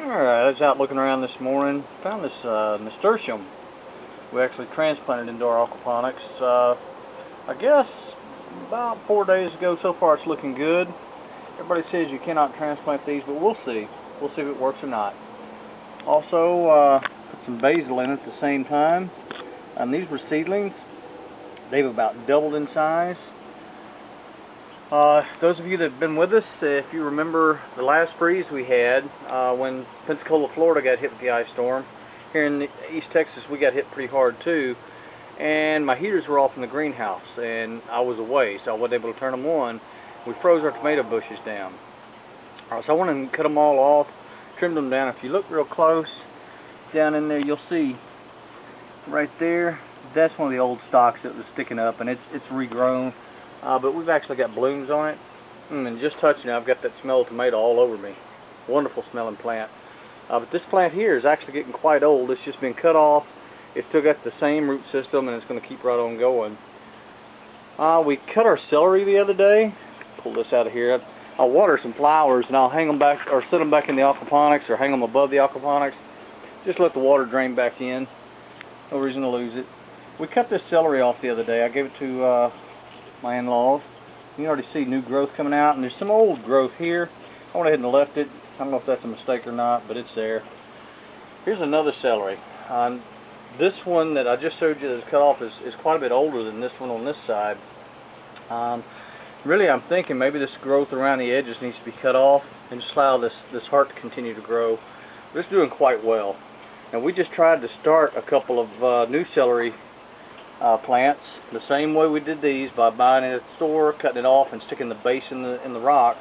Alright, I was out looking around this morning, found this nasturtium we actually transplanted into our aquaponics. I guess about 4 days ago. So far it's looking good. Everybody says you cannot transplant these, but we'll see. We'll see if it works or not. Also, put some basil in at the same time. These were seedlings. They've about doubled in size. Those of you that have been with us, if you remember the last freeze we had when Pensacola, Florida got hit with the ice storm, here in East Texas we got hit pretty hard too, and my heaters were off in the greenhouse and I was away, so I wasn't able to turn them on. We froze our tomato bushes down. So I went and cut them all off, trimmed them down. If you look real close down in there, you'll see right there, that's one of the old stalks that was sticking up, and it's regrown. But we've actually got blooms on it. And just touching it, I've got that smell of tomato all over me. Wonderful smelling plant. But this plant here is actually getting quite old. It's just been cut off. It's still got the same root system, and it's going to keep right on going. We cut our celery the other day. Pull this out of here. I'll water some flowers, and I'll hang them back, or set them back in the aquaponics, or hang them above the aquaponics. Just let the water drain back in. No reason to lose it. We cut this celery off the other day. I gave it to my in-laws. You can already see new growth coming out, and there's some old growth here. I went ahead and left it. I don't know if that's a mistake or not, but it's there. Here's another celery. This one that I just showed you that's cut off is quite a bit older than this one on this side. Really, I'm thinking maybe this growth around the edges needs to be cut off and just allow this heart to continue to grow. But it's doing quite well. And we just tried to start a couple of new celery plants the same way we did these, by buying it at the store, cutting it off, and sticking the base in the rock.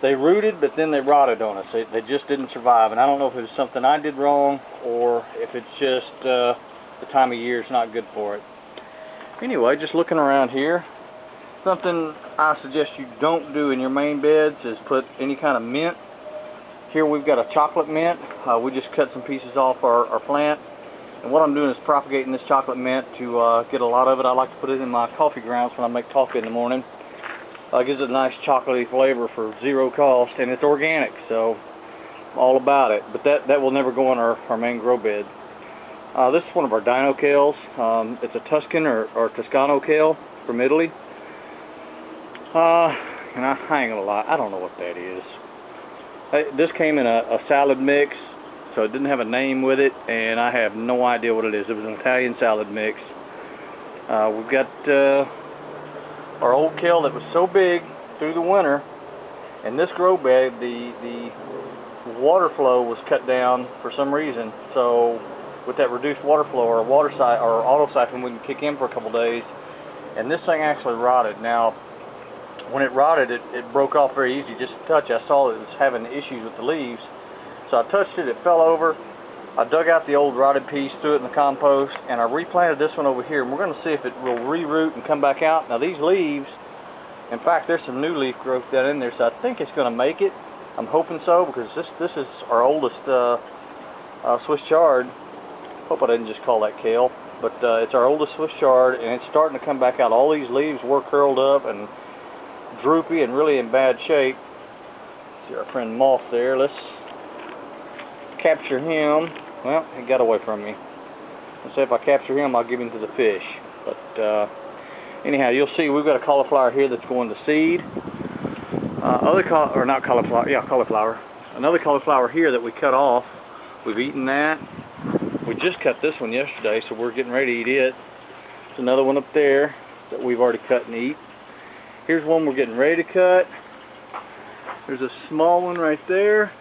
They rooted, but then they rotted on us. They just didn't survive, and I don't know if it was something I did wrong or if it's just the time of year is not good for it. Anyway, just looking around here, something I suggest you don't do in your main beds is put any kind of mint. Here we've got a chocolate mint. We just cut some pieces off our plant. And what I'm doing is propagating this chocolate mint to get a lot of it. I like to put it in my coffee grounds when I make coffee in the morning. Gives it a nice chocolatey flavor for zero cost, and it's organic, so all about it. But that will never go on our main grow bed. This is one of our dino kales. It's a Tuscan or Toscano kale from Italy. And I ain't gonna lie, I don't know what that is. This came in a salad mix, so it didn't have a name with it, and I have no idea what it is. It was an Italian salad mix. We've got our old kale that was so big through the winter. In this grow bed, the water flow was cut down for some reason. So with that reduced water flow, our auto siphon wouldn't kick in for a couple days, and this thing actually rotted. Now, when it rotted, it broke off very easy just to touch. I saw that it was having issues with the leaves. So I touched it, it fell over. I dug out the old rotted piece, threw it in the compost, and I replanted this one over here. And we're going to see if it will re-root and come back out. Now these leaves, in fact, there's some new leaf growth down in there, so I think it's going to make it. I'm hoping so, because this is our oldest Swiss chard. Hope I didn't just call that kale, but it's our oldest Swiss chard, and it's starting to come back out. All these leaves were curled up and droopy and really in bad shape. See our friend Moth there. Let's capture him. Well, he got away from me. Let's say if I capture him, I'll give him to the fish. But anyhow, you'll see we've got a cauliflower here that's going to seed. Cauliflower. Another cauliflower here that we cut off. We've eaten that. We just cut this one yesterday, so we're getting ready to eat it. There's another one up there that we've already cut and eat. Here's one we're getting ready to cut. There's a small one right there.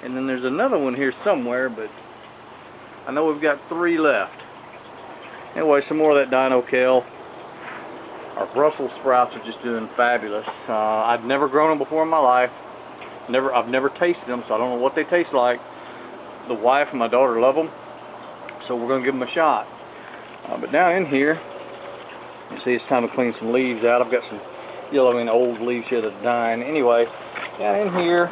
And then there's another one here somewhere, but I know we've got 3 left. Anyway, some more of that dino kale. Our Brussels sprouts are just doing fabulous. I've never grown them before in my life. I've never tasted them, so I don't know what they taste like. The wife and my daughter love them, so we're going to give them a shot. But down in here, you see it's time to clean some leaves out. I've got some yellowing old leaves here that are dying. Anyway, down in here,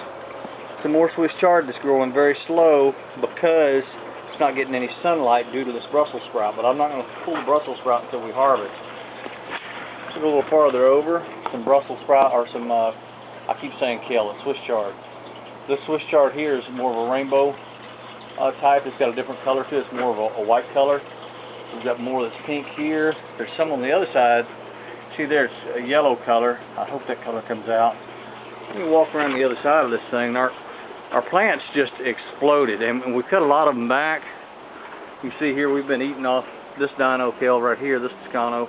some more Swiss chard that's growing very slow because it's not getting any sunlight due to this Brussels sprout. But I'm not going to pull the Brussels sprout until we harvest. Let's go a little farther over. Some Brussels sprout, or some, I keep saying kale, it's Swiss chard. This Swiss chard here is more of a rainbow type. It's got a different color to it. It's more of a white color. We've got more that's pink here. There's some on the other side. See there, it's a yellow color. I hope that color comes out. Let me walk around the other side of this thing. Our plants just exploded, and we cut a lot of them back. You see here, we've been eating off this dino kale right here, this Toscano.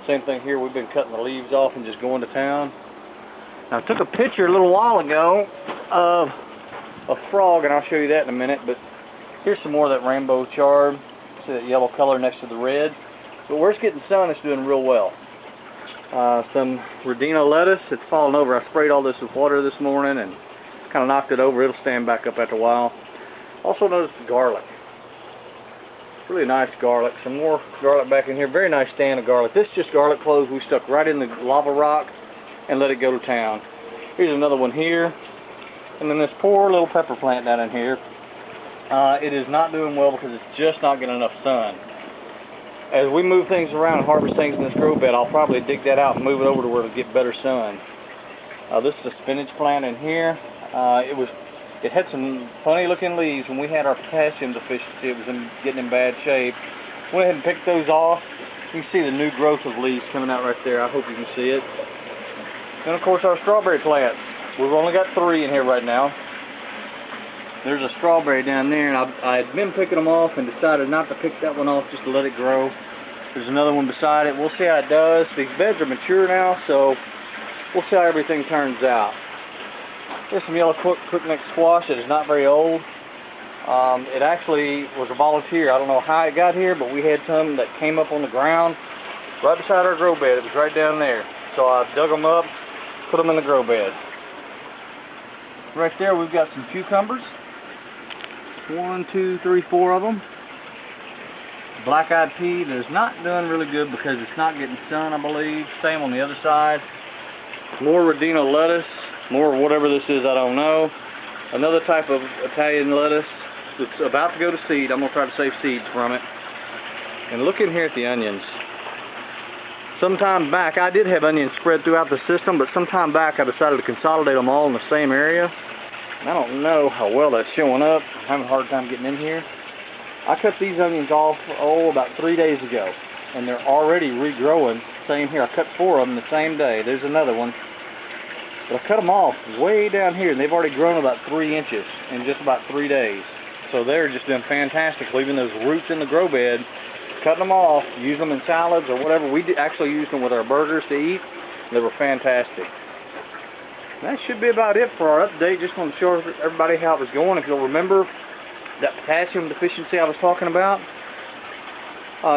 Same thing here, we've been cutting the leaves off and just going to town. Now, I took a picture a little while ago of a frog, and I'll show you that in a minute, but here's some more of that rainbow chard. See that yellow color next to the red? But where it's getting sun, it's doing real well. Some Redino lettuce, it's fallen over. I sprayed all this with water this morning and kind of knocked it over. It'll stand back up after a while. Also noticed garlic. Really nice garlic. Some more garlic back in here. Very nice stand of garlic. This is just garlic cloves we stuck right in the lava rock and let it go to town. Here's another one here. And then this poor little pepper plant down in here. It is not doing well because it's just not getting enough sun. As we move things around and harvest things in this grow bed, I'll probably dig that out and move it over to where it'll get better sun. This is a spinach plant in here. It had some funny looking leaves. When we had our potassium deficiency, it was getting in bad shape. Went ahead and picked those off. You can see the new growth of leaves coming out right there. I hope you can see it. And of course our strawberry plants. We've only got 3 in here right now. There's a strawberry down there, and I had been picking them off and decided not to pick that one off, just to let it grow. There's another one beside it. We'll see how it does. These beds are mature now, so we'll see how everything turns out. Here's some yellow crookneck squash that is not very old. It actually was a volunteer. I don't know how it got here, but we had some that came up on the ground right beside our grow bed. It was right down there. So I dug them up, put them in the grow bed. Right there we've got some cucumbers. 1, 2, 3, 4 of them. Black-eyed pea that is not doing really good because it's not getting sun, I believe. Same on the other side. More Redino lettuce. More whatever this is, I don't know. Another type of Italian lettuce that's about to go to seed. I'm going to try to save seeds from it. And look in here at the onions. Sometime back, I did have onions spread throughout the system, but sometime back I decided to consolidate them all in the same area. I don't know how well that's showing up. I'm having a hard time getting in here. I cut these onions off, about 3 days ago, and they're already regrowing. Same here. I cut 4 of them the same day. There's another one. But I cut them off way down here, and they've already grown about 3 inches in just about 3 days. So they're just doing fantastic, leaving those roots in the grow bed, cutting them off, use them in salads or whatever. We actually used them with our burgers to eat. They were fantastic. That should be about it for our update. Just want to show everybody how it was going. If you'll remember that potassium deficiency I was talking about,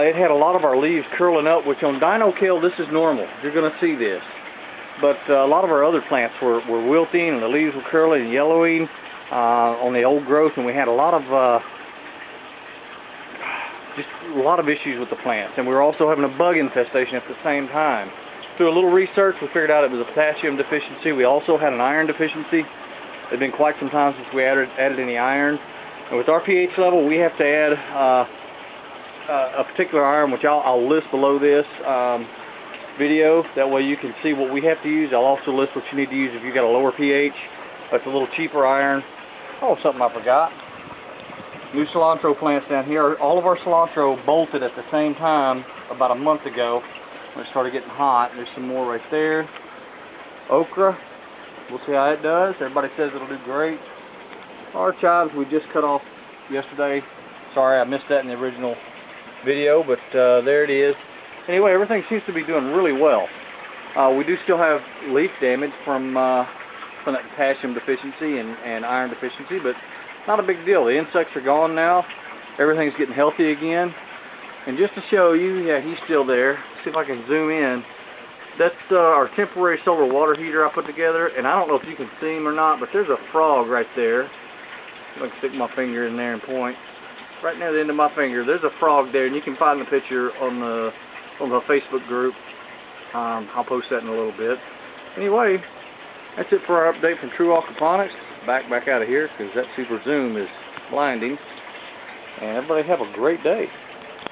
it had a lot of our leaves curling up, which on dino kale this is normal. You're going to see this. But a lot of our other plants were wilting, and the leaves were curling and yellowing on the old growth, and we had a lot of issues with the plants. And we were also having a bug infestation at the same time. Through a little research, we figured out it was a potassium deficiency. We also had an iron deficiency. It had been quite some time since we added any iron. And with our pH level, we have to add a particular iron, which I'll list below this video. That way you can see what we have to use. I'll also list what you need to use if you've got a lower pH. That's a little cheaper iron. Oh, something I forgot. New cilantro plants down here. All of our cilantro bolted at the same time about a month ago. When it started getting hot. There's some more right there. Okra. We'll see how it does. Everybody says it'll do great. Our chives we just cut off yesterday. Sorry I missed that in the original video, but there it is. Anyway, everything seems to be doing really well. We do still have leaf damage from that potassium deficiency and iron deficiency, but not a big deal. The insects are gone now. Everything's getting healthy again. And just to show you, yeah, he's still there. See if I can zoom in. That's our temporary solar water heater I put together, and I don't know if you can see him or not, but there's a frog right there. I can stick my finger in there and point. Right near the end of my finger, there's a frog there, and you can find the picture on the Facebook group. I'll post that in a little bit. Anyway, that's it for our update from True Aquaponics. Back out of here because that super zoom is blinding. And everybody have a great day.